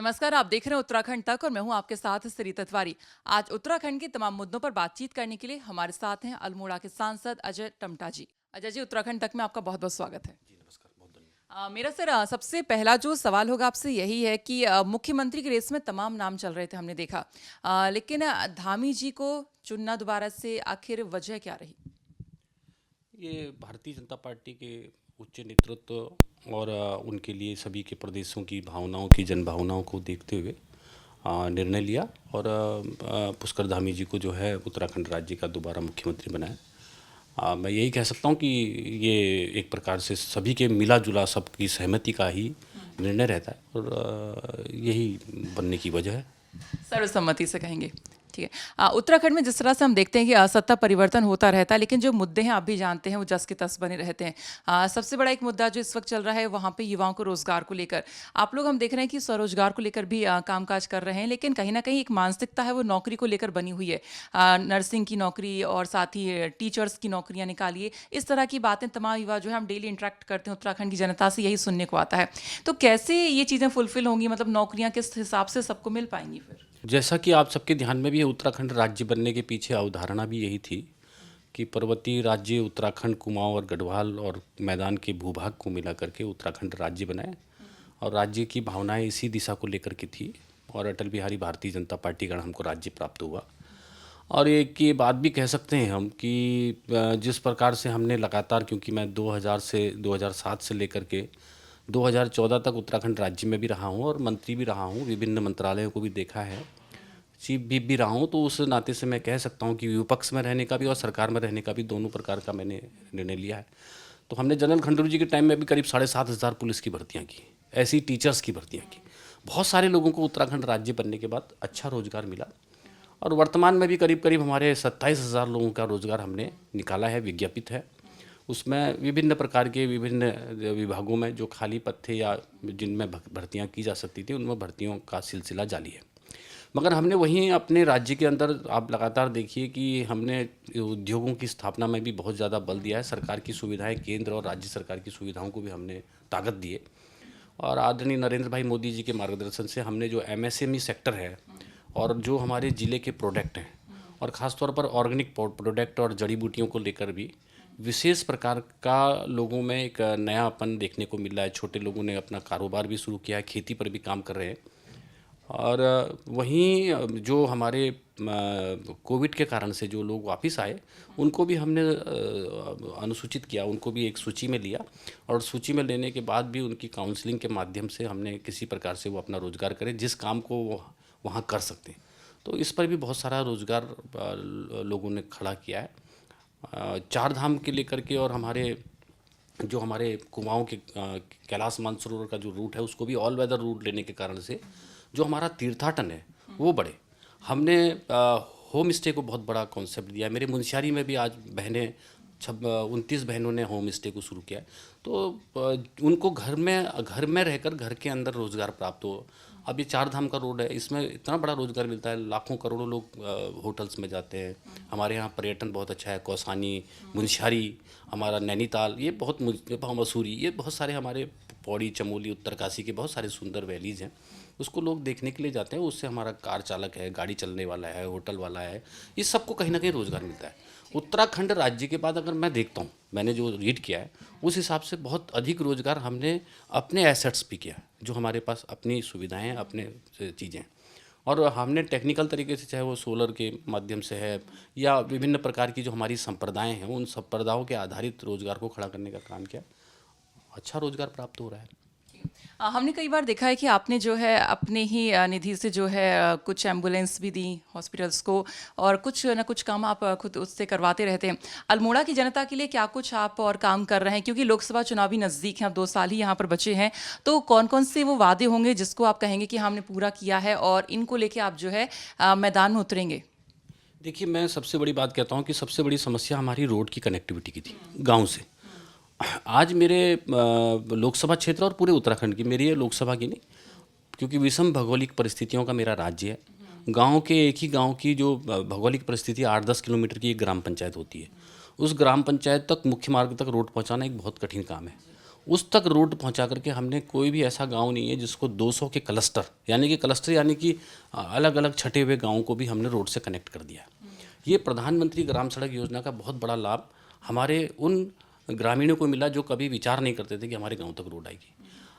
नमस्कार, आप देख रहे हैं उत्तराखंड तक और मैं हूं आपके साथ सरिता तिवारी। आज उत्तराखंड के तमाम मुद्दों पर बातचीत करने के लिए हमारे साथ हैं अल्मोड़ा के सांसद अजय टमटा जी। अजय जी, उत्तराखंड तक में आपका बहुत बहुत स्वागत है। जी, नमस्कार, बहुत धन्यवाद। मेरा सर सबसे पहला जो सवाल होगा आपसे यही है कि मुख्यमंत्री की रेस में तमाम नाम चल रहे थे, हमने देखा। लेकिन धामी जी को चुनना दोबारा से आखिर वजह क्या रही? ये भारतीय जनता पार्टी के उच्च नेतृत्व और उनके लिए सभी के प्रदेशों की भावनाओं की जनभावनाओं को देखते हुए निर्णय लिया और पुष्कर धामी जी को जो है उत्तराखंड राज्य का दोबारा मुख्यमंत्री बनाया। मैं यही कह सकता हूँ कि ये एक प्रकार से सभी के मिला जुला सबकी सहमति का ही निर्णय रहता है और यही बनने की वजह है। सर्वसम्मति से कहेंगे। ठीक है। उत्तराखंड में जिस तरह से हम देखते हैं कि सत्ता परिवर्तन होता रहता है, लेकिन जो मुद्दे हैं आप भी जानते हैं वो जस के तस बने रहते हैं। सबसे बड़ा एक मुद्दा जो इस वक्त चल रहा है वहाँ पे युवाओं को रोजगार को लेकर आप लोग हम देख रहे हैं कि स्वरोजगार को लेकर भी कामकाज कर रहे हैं, लेकिन कहीं ना कहीं एक मानसिकता है वो नौकरी को लेकर बनी हुई है। नर्सिंग की नौकरी और साथ ही टीचर्स की नौकरियां निकालिए, इस तरह की बातें तमाम युवा जो है हम डेली इंटरेक्ट करते हैं उत्तराखंड की जनता से, यही सुनने को आता है। तो कैसे ये चीज़ें फुलफिल होंगी, मतलब नौकरियां किस हिसाब से सबको मिल पाएंगी फिर? जैसा कि आप सबके ध्यान में भी है, उत्तराखंड राज्य बनने के पीछे अवधारणा भी यही थी कि पर्वतीय राज्य उत्तराखंड, कुमाऊं और गढ़वाल और मैदान के भूभाग को मिला करके उत्तराखंड राज्य बनाए और राज्य की भावनाएं इसी दिशा को लेकर के थी और अटल बिहारी भारतीय जनता पार्टी का हमको राज्य प्राप्त हुआ। और एक ये बात भी कह सकते हैं हम कि जिस प्रकार से हमने लगातार, क्योंकि मैं 2000 से 2007 से लेकर के 2014 तक उत्तराखंड राज्य में भी रहा हूँ और मंत्री भी रहा हूँ, विभिन्न मंत्रालयों को भी देखा है, चीफ व्हिप भी रहा हूँ, तो उस नाते से मैं कह सकता हूँ कि विपक्ष में रहने का भी और सरकार में रहने का भी दोनों प्रकार का मैंने निर्णय लिया है। तो हमने जनरल खंडूरी जी के टाइम में भी करीब 7,500 पुलिस की भर्तियाँ की, ऐसी टीचर्स की भर्तियाँ की। बहुत सारे लोगों को उत्तराखंड राज्य बनने के बाद अच्छा रोजगार मिला और वर्तमान में भी करीब करीब हमारे 27,000 लोगों का रोजगार हमने निकाला है, विज्ञापित है। उसमें विभिन्न प्रकार के विभिन्न विभागों में जो खाली पद थे या जिनमें भर्तियां की जा सकती थी, उनमें भर्तियों का सिलसिला जारी है। मगर हमने वहीं अपने राज्य के अंदर आप लगातार देखिए कि हमने उद्योगों की स्थापना में भी बहुत ज़्यादा बल दिया है। सरकार की सुविधाएं, केंद्र और राज्य सरकार की सुविधाओं को भी हमने ताकत दी है और आदरणीय नरेंद्र भाई मोदी जी के मार्गदर्शन से हमने जो एमएसएमई सेक्टर है और जो हमारे ज़िले के प्रोडक्ट हैं और ख़ास तौर पर ऑर्गेनिक प्रोडक्ट और जड़ी बूटियों को लेकर भी विशेष प्रकार का लोगों में एक नयापन देखने को मिल रहा है। छोटे लोगों ने अपना कारोबार भी शुरू किया है, खेती पर भी काम कर रहे हैं। और वहीं जो हमारे कोविड के कारण से जो लोग वापस आए, उनको भी हमने अनुसूचित किया, उनको भी एक सूची में लिया और सूची में लेने के बाद भी उनकी काउंसलिंग के माध्यम से हमने किसी प्रकार से वो अपना रोज़गार करें जिस काम को वो वहाँ कर सकते हैं। तो इस पर भी बहुत सारा रोज़गार लोगों ने खड़ा किया है। चार धाम के लेकर के और हमारे कुमाऊं के कैलाश मानसरोवर का जो रूट है उसको भी ऑल वेदर रूट लेने के कारण से जो हमारा तीर्थाटन है वो बढ़े। हमने होम स्टे को बहुत बड़ा कॉन्सेप्ट दिया है। मेरे मुंशियारी में भी आज बहनें 29 बहनों ने होम स्टे को शुरू किया है। तो उनको घर में रहकर घर के अंदर रोज़गार प्राप्त हो। अब ये चार धाम का रोड है, इसमें इतना बड़ा रोज़गार मिलता है, लाखों करोड़ों लोग होटल्स में जाते हैं। हमारे यहाँ पर्यटन बहुत अच्छा है, कौसानी, मुंशियारी, हमारा नैनीताल, ये मसूरी, ये बहुत सारे हमारे पौड़ी, चमोली, उत्तरकाशी के बहुत सारे सुंदर वैलीज़ हैं, उसको लोग देखने के लिए जाते हैं। उससे हमारा कार चालक है, गाड़ी चलने वाला है, होटल वाला है, इस सबको कहीं ना कहीं रोज़गार मिलता है। उत्तराखंड राज्य के बाद अगर मैं देखता हूँ, मैंने जो रीड किया है उस हिसाब से बहुत अधिक रोज़गार हमने अपने एसेट्स पे किया, जो हमारे पास अपनी सुविधाएं हैं, अपने चीज़ें, और हमने टेक्निकल तरीके से, चाहे वो सोलर के माध्यम से है या विभिन्न प्रकार की जो हमारी संप्रदाएं हैं, उन संप्रदायों के आधारित रोज़गार को खड़ा करने का काम किया। अच्छा रोज़गार प्राप्त हो रहा है। हमने कई बार देखा है कि आपने जो है अपने ही निधि से जो है कुछ एम्बुलेंस भी दी हॉस्पिटल्स को, और कुछ ना कुछ काम आप खुद उससे करवाते रहते हैं। अल्मोड़ा की जनता के लिए क्या कुछ आप और काम कर रहे हैं, क्योंकि लोकसभा चुनाव भी नज़दीक हैं, अब 2 साल ही यहाँ पर बचे हैं, तो कौन कौन से वो वादे होंगे जिसको आप कहेंगे कि हमने पूरा किया है और इनको लेके आप जो है मैदान में उतरेंगे? देखिए, मैं सबसे बड़ी बात कहता हूँ कि सबसे बड़ी समस्या हमारी रोड की कनेक्टिविटी की थी गांव से। आज मेरे लोकसभा क्षेत्र और पूरे उत्तराखंड की, मेरी ये लोकसभा की नहीं, क्योंकि विषम भौगोलिक परिस्थितियों का मेरा राज्य है। गांव के एक ही गांव की जो भौगोलिक परिस्थिति 8-10 किलोमीटर की एक ग्राम पंचायत होती है, उस ग्राम पंचायत तक मुख्य मार्ग तक रोड पहुंचाना एक बहुत कठिन काम है। उस तक रोड पहुंचा करके हमने कोई भी ऐसा गांव नहीं है जिसको 200 के क्लस्टर यानी कि अलग अलग छटे हुए गांवों को भी हमने रोड से कनेक्ट कर दिया। ये प्रधानमंत्री ग्राम सड़क योजना का बहुत बड़ा लाभ हमारे उन ग्रामीणों को मिला जो कभी विचार नहीं करते थे कि हमारे गांव तक रोड आएगी।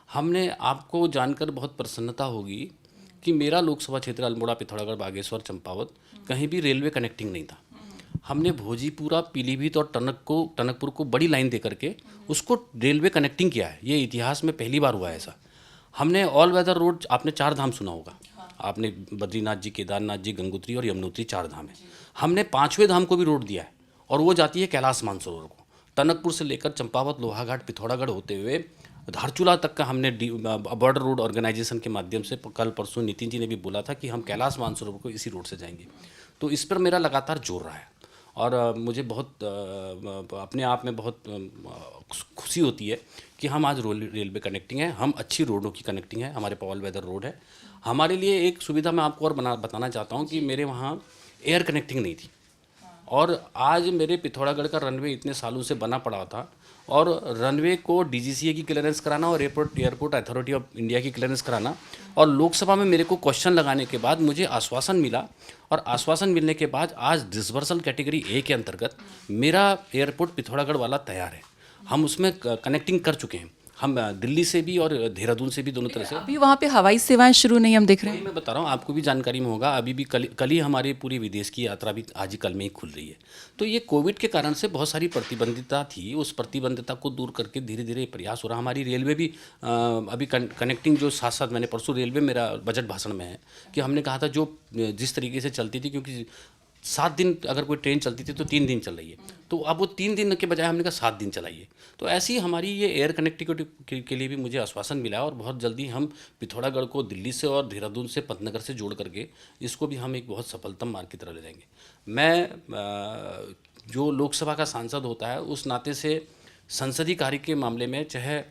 हमने आपको जानकर बहुत प्रसन्नता होगी कि मेरा लोकसभा क्षेत्र अल्मोड़ा, पिथौरागढ़, बागेश्वर, चंपावत कहीं भी रेलवे कनेक्टिंग नहीं था। हमने भोजीपुरा, पीलीभीत और टनकपुर को बड़ी लाइन दे करके उसको रेलवे कनेक्टिंग किया है। ये इतिहास में पहली बार हुआ है ऐसा। हमने ऑल वेदर रोड, आपने 4 धाम सुना होगा, आपने बद्रीनाथ जी, केदारनाथ जी, गंगोत्री और यमुनोत्री 4 धाम है। हमने 5वें धाम को भी रोड दिया है और वो जाती है कैलाश मानसरोवर को। टनकपुर से लेकर चंपावत, लोहाघाट, पिथौरागढ़ होते हुए धारचूला तक का हमने बॉर्डर रोड ऑर्गेनाइजेशन के माध्यम से, कल परसों नितिन जी ने भी बोला था कि हम कैलाश मानसरोवर को इसी रोड से जाएंगे। तो इस पर मेरा लगातार जोर रहा है और मुझे बहुत अपने आप में बहुत खुशी होती है कि हम आज रेलवे कनेक्टिंग है, हम अच्छी रोडों की कनेक्टिंग है, हमारे ऑल वेदर रोड है। हमारे लिए एक सुविधा मैं आपको और बताना चाहता हूँ कि मेरे वहाँ एयर कनेक्टिंग नहीं थी और आज मेरे पिथौरागढ़ का रनवे इतने सालों से बना पड़ा था और रनवे को डीजीसीए की क्लियरेंस कराना और एयरपोर्ट अथॉरिटी ऑफ इंडिया की क्लियरेंस कराना, और लोकसभा में मेरे को क्वेश्चन लगाने के बाद मुझे आश्वासन मिला और आश्वासन मिलने के बाद आज डिसबर्सल कैटेगरी ए के अंतर्गत मेरा एयरपोर्ट पिथौरागढ़ वाला तैयार है। हम उसमें कनेक्टिंग कर चुके हैं, हम दिल्ली से भी और देहरादून से भी, दोनों तरह से। अभी वहाँ पे हवाई सेवाएं शुरू नहीं हम देख रहे हैं। मैं बता रहा हूँ, आपको भी जानकारी में होगा, अभी भी कल ही हमारी पूरी विदेश की यात्रा भी आज ही कल में ही खुल रही है। तो ये कोविड के कारण से बहुत सारी प्रतिबंधिता थी, उस प्रतिबंधिता को दूर करके धीरे धीरे प्रयास हो रहा। हमारी रेलवे भी अभी कनेक्टिंग जो साथ साथ, मैंने परसों रेलवे, मेरा बजट भाषण में है कि हमने कहा था जो जिस तरीके से चलती थी, क्योंकि 7 दिन अगर कोई ट्रेन चलती थी तो 3 दिन चल रही है, तो अब वो 3 दिन के बजाय हमने कहा 7 दिन चलाइए। तो ऐसी हमारी ये एयर कनेक्टिविटी के लिए भी मुझे आश्वासन मिला है और बहुत जल्दी हम पिथौरागढ़ को दिल्ली से और देहरादून से, पंतनगर से जोड़ करके इसको भी हम एक बहुत सफलतम मार्ग की तरह ले जाएंगे। मैं जो लोकसभा का सांसद होता है उस नाते से संसदीय कार्य के मामले में, चाहे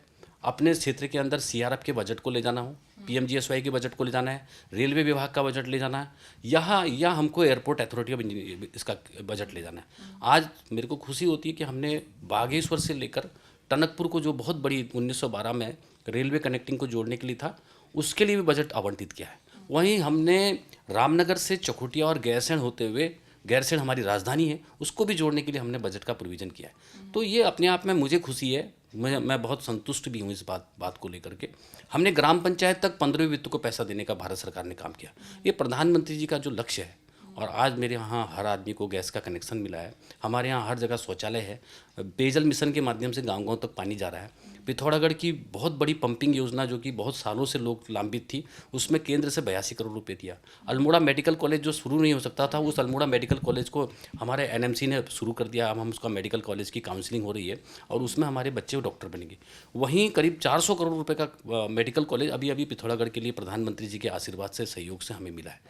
अपने क्षेत्र के अंदर सीआरएफ के बजट को ले जाना हो, पीएमजीएसवाई के बजट को ले जाना है, रेलवे विभाग का बजट ले जाना है, या हमको एयरपोर्ट अथॉरिटी ऑफ इंडिया इसका बजट ले जाना है। आज मेरे को खुशी होती है कि हमने बागेश्वर से लेकर टनकपुर को, जो बहुत बड़ी 1912 में रेलवे कनेक्टिंग को जोड़ने के लिए था, उसके लिए भी बजट आवंटित किया है। वहीं हमने रामनगर से चकोटिया और गैरसैंण होते हुए, गैरसैंण हमारी राजधानी है, उसको भी जोड़ने के लिए हमने बजट का प्रोविज़न किया है। तो ये अपने आप में मुझे खुशी है, मैं बहुत संतुष्ट भी हूँ इस बात को लेकर के। हमने ग्राम पंचायत तक 15वें वित्त को पैसा देने का भारत सरकार ने काम किया। ये प्रधानमंत्री जी का जो लक्ष्य है, और आज मेरे यहाँ हर आदमी को गैस का कनेक्शन मिला है, हमारे यहाँ हर जगह शौचालय है, पेयजल मिशन के माध्यम से गाँव गाँव तक पानी जा रहा है। पिथौरागढ़ की बहुत बड़ी पंपिंग योजना जो कि बहुत सालों से लोग लांबित थी, उसमें केंद्र से 82 करोड़ रुपए दिया। अल्मोड़ा मेडिकल कॉलेज जो शुरू नहीं हो सकता था, उस अल्मोड़ा मेडिकल कॉलेज को हमारे एनएमसी ने शुरू कर दिया। अब हम उसका मेडिकल कॉलेज की काउंसलिंग हो रही है और उसमें हमारे बच्चे डॉक्टर बनेंगे। वहीं करीब 400 करोड़ रुपये का मेडिकल कॉलेज अभी पिथौरागढ़ के लिए प्रधानमंत्री जी के आशीर्वाद से, सहयोग से हमें मिला है।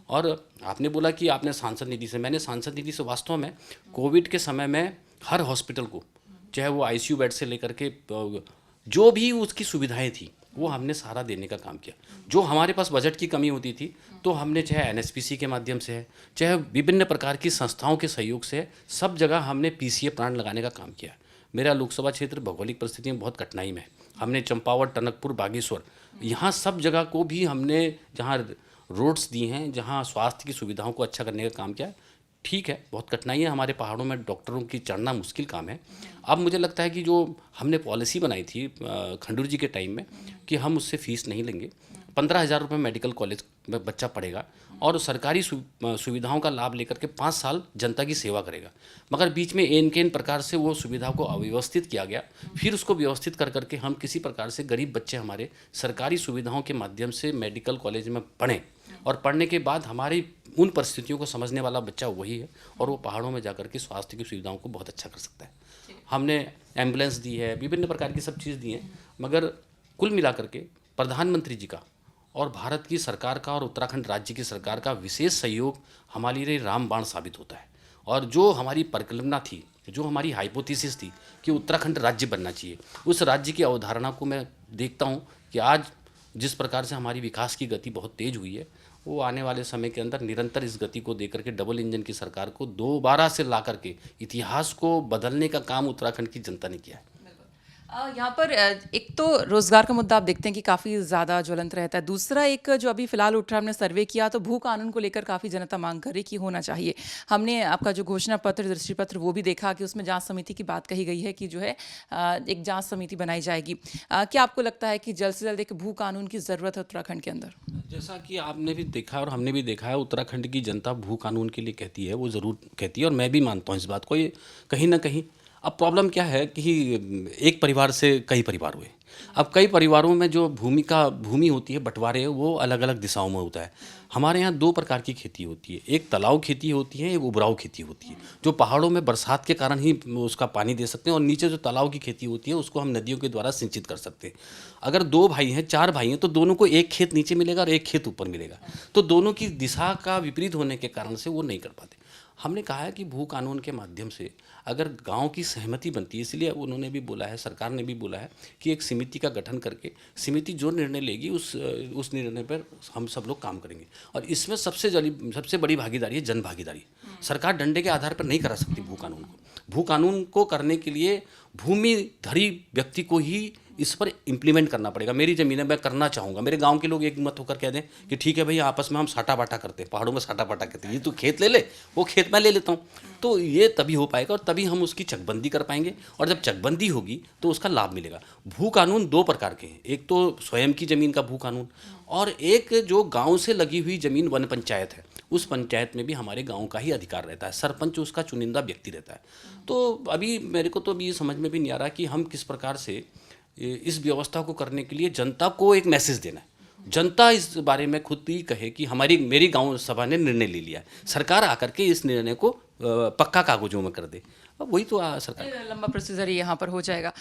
और आपने बोला कि आपने सांसद निधि से, मैंने सांसद निधि से वास्तव में कोविड के समय में हर हॉस्पिटल को, चाहे वो आईसीयू बेड से लेकर के जो भी उसकी सुविधाएं थी, वो हमने सारा देने का काम किया। जो हमारे पास बजट की कमी होती थी, तो हमने चाहे एनएसपीसी के माध्यम से है, चाहे विभिन्न प्रकार की संस्थाओं के सहयोग से, सब जगह हमने पीसीए प्लांट लगाने का काम किया। मेरा लोकसभा क्षेत्र भौगोलिक परिस्थिति में बहुत कठिनाई में है। हमने चंपावत, टनकपुर, बागेश्वर, यहाँ सब जगह को भी हमने, जहाँ रोड्स दी हैं, जहाँ स्वास्थ्य की सुविधाओं को अच्छा करने का काम किया। ठीक है, बहुत कठिनाई है, हमारे पहाड़ों में डॉक्टरों की चढ़ना मुश्किल काम है। अब मुझे लगता है कि जो हमने पॉलिसी बनाई थी खंडूर जी के टाइम में कि हम उससे फीस नहीं लेंगे, 15,000 रुपये मेडिकल कॉलेज में बच्चा पढ़ेगा और सरकारी सुविधाओं का लाभ लेकर के 5 साल जनता की सेवा करेगा। मगर बीच में एन प्रकार से वो सुविधा को अव्यवस्थित किया गया, फिर उसको व्यवस्थित कर करके हम किसी प्रकार से गरीब बच्चे हमारे सरकारी सुविधाओं के माध्यम से मेडिकल कॉलेज में पढ़ें, और पढ़ने के बाद हमारी उन परिस्थितियों को समझने वाला बच्चा वही है और वो पहाड़ों में जाकर के स्वास्थ्य की सुविधाओं को बहुत अच्छा कर सकता है। हमने एम्बुलेंस दी है, विभिन्न प्रकार की सब चीज़ दी हैं, मगर कुल मिलाकर के प्रधानमंत्री जी का और भारत की सरकार का और उत्तराखंड राज्य की सरकार का विशेष सहयोग हमारे लिए रामबाण साबित होता है। और जो हमारी परिकल्पना थी, जो हमारी हाइपोथेसिस थी कि उत्तराखंड राज्य बनना चाहिए, उस राज्य की अवधारणा को मैं देखता हूँ कि आज जिस प्रकार से हमारी विकास की गति बहुत तेज़ हुई है, वो आने वाले समय के अंदर निरंतर इस गति को देकर के डबल इंजन की सरकार को दोबारा से ला करके इतिहास को बदलने का काम उत्तराखंड की जनता ने किया है। यहाँ पर एक तो रोजगार का मुद्दा आप देखते हैं कि काफ़ी ज़्यादा ज्वलंत रहता है। दूसरा एक जो अभी फिलहाल उठ रहा है, हमने सर्वे किया तो भू कानून को लेकर काफ़ी जनता मांग कर रही कि होना चाहिए। हमने आपका जो घोषणा पत्र, दृष्टि पत्र वो भी देखा कि उसमें जांच समिति की बात कही गई है कि जो है एक जांच समिति बनाई जाएगी। क्या आपको लगता है कि जल्द से जल्द एक भू कानून की ज़रूरत है उत्तराखंड के अंदर? जैसा कि आपने भी देखा और हमने भी देखा है, उत्तराखंड की जनता भू कानून के लिए कहती है, वो ज़रूर कहती है और मैं भी मानता हूँ इस बात को। ये कहीं ना कहीं अब प्रॉब्लम क्या है कि एक परिवार से कई परिवार हुए। अब कई परिवारों में जो भूमि होती है, बंटवारे, वो अलग अलग दिशाओं में होता है। हमारे यहाँ दो प्रकार की खेती होती है, एक तलाव खेती होती है, एक उबराऊ खेती होती है, जो पहाड़ों में बरसात के कारण ही उसका पानी दे सकते हैं, और नीचे जो तालाब की खेती होती है उसको हम नदियों के द्वारा सिंचित कर सकते हैं। अगर दो भाई हैं, चार भाई हैं, तो दोनों को एक खेत नीचे मिलेगा और एक खेत ऊपर मिलेगा, तो दोनों की दिशा का विपरीत होने के कारण से वो नहीं कर पाते। हमने कहा है कि भू कानून के माध्यम से अगर गांव की सहमति बनती है, इसलिए उन्होंने भी बोला है, सरकार ने भी बोला है कि एक समिति का गठन करके समिति जो निर्णय लेगी उस निर्णय पर हम सब लोग काम करेंगे। और इसमें सबसे बड़ी भागीदारी है जन भागीदारी। सरकार डंडे के आधार पर नहीं करा सकती भू कानून को। भू कानून को करने के लिए भूमिधारी व्यक्ति को ही इस पर इम्प्लीमेंट करना पड़ेगा। मेरी ज़मीन है, मैं करना चाहूँगा, मेरे गांव के लोग एक मत होकर कह दें कि ठीक है भैया, आपस में हम साटा बाटा करते हैं, पहाड़ों में साटा बाटा करते हैं, ये तू खेत ले ले, वो खेत मैं ले लेता हूँ, तो ये तभी हो पाएगा और तभी हम उसकी चकबंदी कर पाएंगे। और जब चकबंदी होगी तो उसका लाभ मिलेगा। भू कानून दो प्रकार के हैं, एक तो स्वयं की ज़मीन का भू कानून, और एक जो गाँव से लगी हुई ज़मीन वन पंचायत है, उस पंचायत में भी हमारे गांव का ही अधिकार रहता है, सरपंच उसका चुनिंदा व्यक्ति रहता है। तो अभी मेरे को तो अभी ये समझ में भी नहीं आ रहा कि हम किस प्रकार से इस व्यवस्था को करने के लिए जनता को एक मैसेज देना है। जनता इस बारे में खुद ही कहे कि मेरी गांव सभा ने निर्णय ले लिया है, सरकार आकर के इस निर्णय को पक्का कागजों में कर दे। अब वही तो सरकार लंबा प्रोसीजर यहाँ पर हो जाएगा।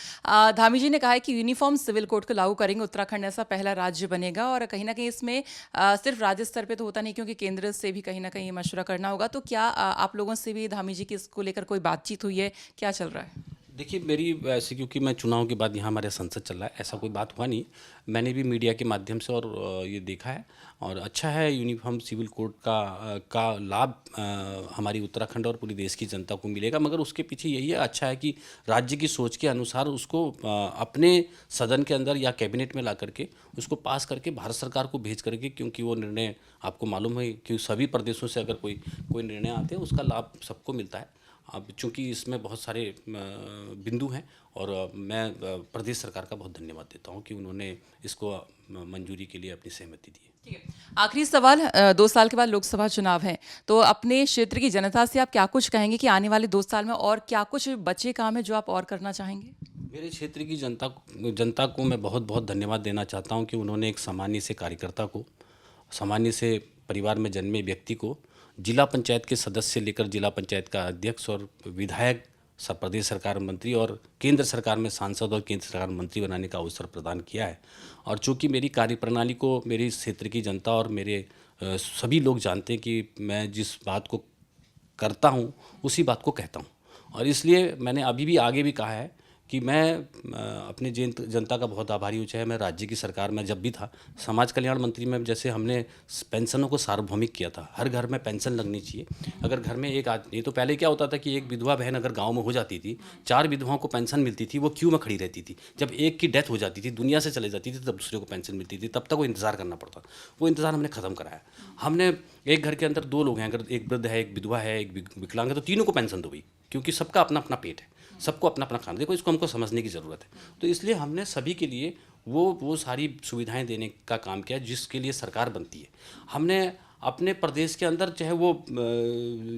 धामी जी ने कहा है कि यूनिफॉर्म सिविल कोड को लागू करेंगे, उत्तराखंड ऐसा पहला राज्य बनेगा। और कहीं ना कहीं इसमें सिर्फ राज्य स्तर पे तो होता नहीं, क्योंकि केंद्र से भी कहीं ना कहीं मशवरा करना होगा। तो क्या आप लोगों से भी धामी जी की इसको लेकर कोई बातचीत हुई है? क्या चल रहा है? देखिए, मेरी वैसे, क्योंकि मैं चुनाव के बाद यहाँ हमारे संसद चल रहा है, ऐसा कोई बात हुआ नहीं। मैंने भी मीडिया के माध्यम से और ये देखा है, और अच्छा है, यूनिफॉर्म सिविल कोड का लाभ हमारी उत्तराखंड और पूरी देश की जनता को मिलेगा। मगर उसके पीछे यही है, अच्छा है कि राज्य की सोच के अनुसार उसको अपने सदन के अंदर या कैबिनेट में ला करके उसको पास करके भारत सरकार को भेज करके, क्योंकि वो निर्णय आपको मालूम है कि सभी प्रदेशों से अगर कोई निर्णय आते हैं उसका लाभ सबको मिलता है। अब चूंकि इसमें बहुत सारे बिंदु हैं, और मैं प्रदेश सरकार का बहुत धन्यवाद देता हूं कि उन्होंने इसको मंजूरी के लिए अपनी सहमति दी है। ठीक है, आखिरी सवाल। 2 साल के बाद लोकसभा चुनाव है, तो अपने क्षेत्र की जनता से आप क्या कुछ कहेंगे कि आने वाले 2 साल में और क्या कुछ बचे काम है जो आप और करना चाहेंगे? मेरे क्षेत्र की जनता को मैं बहुत बहुत धन्यवाद देना चाहता हूं कि उन्होंने एक सामान्य से कार्यकर्ता को, सामान्य से परिवार में जन्मे व्यक्ति को जिला पंचायत के सदस्य लेकर जिला पंचायत का अध्यक्ष और विधायक, प्रदेश सरकार मंत्री और केंद्र सरकार में सांसद और केंद्र सरकार मंत्री बनाने का अवसर प्रदान किया है। और चूँकि मेरी कार्यप्रणाली को मेरी क्षेत्र की जनता और मेरे सभी लोग जानते हैं कि मैं जिस बात को करता हूँ उसी बात को कहता हूँ, और इसलिए मैंने अभी भी आगे भी कहा है कि मैं अपने जनता का बहुत आभारी हूँ। चाहे मैं राज्य की सरकार में जब भी था, समाज कल्याण मंत्री में जैसे हमने पेंशनों को सार्वभौमिक किया था, हर घर में पेंशन लगनी चाहिए। अगर घर में एक आदमी, तो पहले क्या होता था कि एक विधवा बहन अगर गांव में हो जाती थी, 4 विधवाओं को पेंशन मिलती थी, वो क्यू में खड़ी रहती थी। जब एक की डेथ हो जाती थी, दुनिया से चले जाती थी, तब दूसरे को पेंशन मिलती थी, तब तक वो इंतज़ार करना पड़ता। वो इंतज़ार हमने ख़त्म कराया। हमने एक घर के अंदर 2 लोग हैं, अगर एक वृद्ध है, एक विधवा है, एक विकलांग है, तो तीनों को पेंशन दो भाई, क्योंकि सबका अपना अपना पेट है, सबको अपना अपना खाना। देखो, इसको हमको समझने की ज़रूरत है। तो इसलिए हमने सभी के लिए वो सारी सुविधाएं देने का काम किया जिसके लिए सरकार बनती है। हमने अपने प्रदेश के अंदर, चाहे वो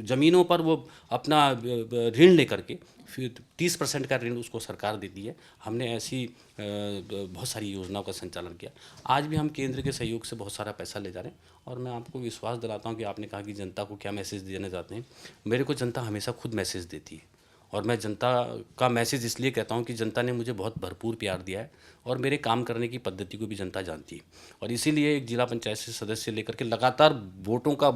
ज़मीनों पर वो अपना ऋण लेकर के, फिर 30% का ऋण उसको सरकार देती है। हमने ऐसी बहुत सारी योजनाओं का संचालन किया। आज भी हम केंद्र के सहयोग से बहुत सारा पैसा ले जा रहे हैं, और मैं आपको विश्वास दिलाता हूं कि आपने कहा कि जनता को क्या मैसेज देना चाहते हैं। मेरे को जनता हमेशा खुद मैसेज देती है, और मैं जनता का मैसेज इसलिए कहता हूं कि जनता ने मुझे बहुत भरपूर प्यार दिया है, और मेरे काम करने की पद्धति को भी जनता जानती है। और इसीलिए एक जिला पंचायत से सदस्य लेकर के लगातार वोटों का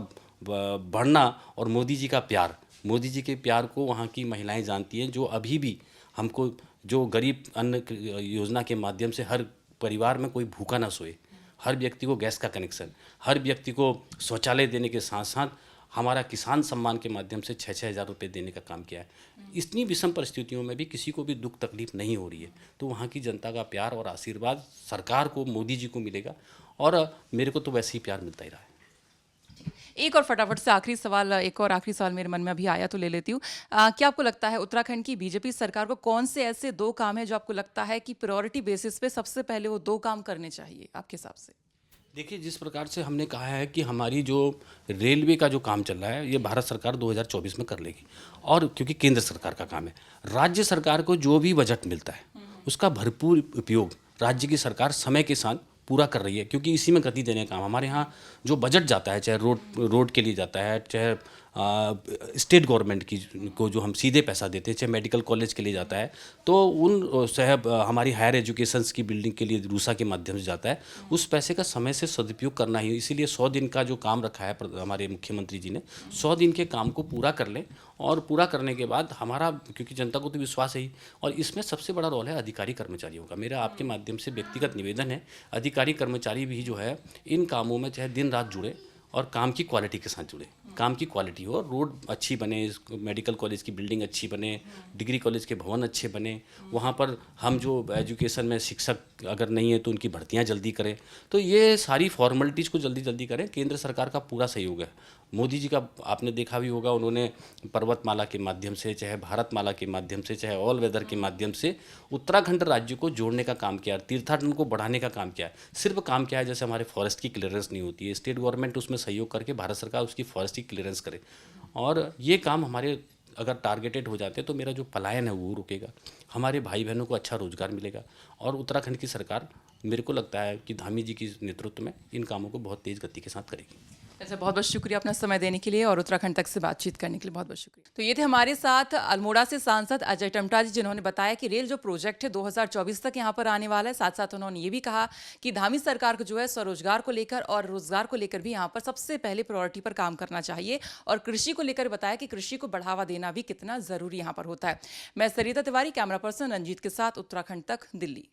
बढ़ना, और मोदी जी का प्यार, मोदी जी के प्यार को वहाँ की महिलाएं जानती हैं, जो अभी भी हमको, जो गरीब अन्न योजना के माध्यम से हर परिवार में कोई भूखा ना सोए, हर व्यक्ति को गैस का कनेक्शन, हर व्यक्ति को शौचालय देने के साथ साथ हमारा किसान सम्मान के माध्यम से 6-6 हज़ार रुपये देने का काम किया है। इतनी विषम परिस्थितियों में भी किसी को भी दुख तकलीफ नहीं हो रही है, तो वहाँ की जनता का प्यार और आशीर्वाद सरकार को, मोदी जी को मिलेगा, और मेरे को तो वैसे ही प्यार मिलता ही रहा है। एक और फटाफट से आखिरी सवाल, एक और आखिरी सवाल मेरे मन में अभी आया तो ले लेती हूँ। क्या आपको लगता है उत्तराखंड की बीजेपी सरकार को कौन से ऐसे 2 काम हैं जो आपको लगता है कि प्रायोरिटी बेसिस पे सबसे पहले वो 2 काम करने चाहिए आपके हिसाब से? देखिए, जिस प्रकार से हमने कहा है कि हमारी जो रेलवे का जो काम चल रहा है, ये भारत सरकार 2024 में कर लेगी, और क्योंकि केंद्र सरकार का काम है। राज्य सरकार को जो भी बजट मिलता है उसका भरपूर उपयोग राज्य की सरकार समय के साथ पूरा कर रही है, क्योंकि इसी में गति देने का काम हमारे यहाँ जो बजट जाता है, चाहे रोड के लिए जाता है, चाहे स्टेट गवर्नमेंट की को जो हम सीधे पैसा देते हैं, चाहे मेडिकल कॉलेज के लिए जाता है, तो उन हमारी हायर एजुकेशंस की बिल्डिंग के लिए रूसा के माध्यम से जाता है, उस पैसे का समय से सदुपयोग करना ही। इसीलिए 100 दिन का जो काम रखा है हमारे मुख्यमंत्री जी ने, 100 दिन के काम को पूरा कर लें, और पूरा करने के बाद हमारा, क्योंकि जनता को तो विश्वास है ही, और इसमें सबसे बड़ा रोल है अधिकारी कर्मचारियों का। मेरा आपके माध्यम से व्यक्तिगत निवेदन है, अधिकारी कर्मचारी भी जो है इन कामों में चाहे दिन रात जुड़े और काम की क्वालिटी के साथ जुड़े, काम की क्वालिटी हो, रोड अच्छी बने, मेडिकल कॉलेज की बिल्डिंग अच्छी बने, डिग्री कॉलेज के भवन अच्छे बने, वहाँ पर हम जो एजुकेशन में शिक्षक अगर नहीं है तो उनकी भर्तियाँ जल्दी करें, तो ये सारी फॉर्मेलिटीज़ को जल्दी जल्दी करें। केंद्र सरकार का पूरा सहयोग है। मोदी जी का आपने देखा भी होगा, उन्होंने पर्वतमाला के माध्यम से, चाहे भारतमाला के माध्यम से, चाहे ऑल वेदर के माध्यम से उत्तराखंड राज्य को जोड़ने का काम किया, तीर्थाटन को बढ़ाने का काम किया है। सिर्फ काम किया है, जैसे हमारे फॉरेस्ट की क्लियरेंस नहीं होती है, स्टेट गवर्नमेंट उसमें सहयोग करके भारत सरकार उसकी फॉरेस्ट की क्लियरेंस करे, और ये काम हमारे अगर टारगेटेड हो जाते हैं तो मेरा जो पलायन है वो रुकेगा, हमारे भाई बहनों को अच्छा रोजगार मिलेगा, और उत्तराखंड की सरकार, मेरे को लगता है कि धामी जी की नेतृत्व में इन कामों को बहुत तेज़ गति के साथ करेगी। अच्छा, बहुत बहुत शुक्रिया अपना समय देने के लिए और उत्तराखंड तक से बातचीत करने के लिए बहुत बहुत शुक्रिया। तो ये थे हमारे साथ अल्मोड़ा से सांसद अजय टम्टा जी, जिन्होंने बताया कि रेल जो प्रोजेक्ट है 2024 तक यहाँ पर आने वाला है। साथ साथ उन्होंने ये भी कहा कि धामी सरकार को जो है स्वरोजगार को लेकर और रोजगार को लेकर भी यहाँ पर सबसे पहले प्रायोरिटी पर काम करना चाहिए, और कृषि को लेकर बताया कि कृषि को बढ़ावा देना भी कितना जरूरी यहाँ पर होता है। मैं सरिता तिवारी, कैमरा पर्सन रंजीत के साथ, उत्तराखंड तक, दिल्ली।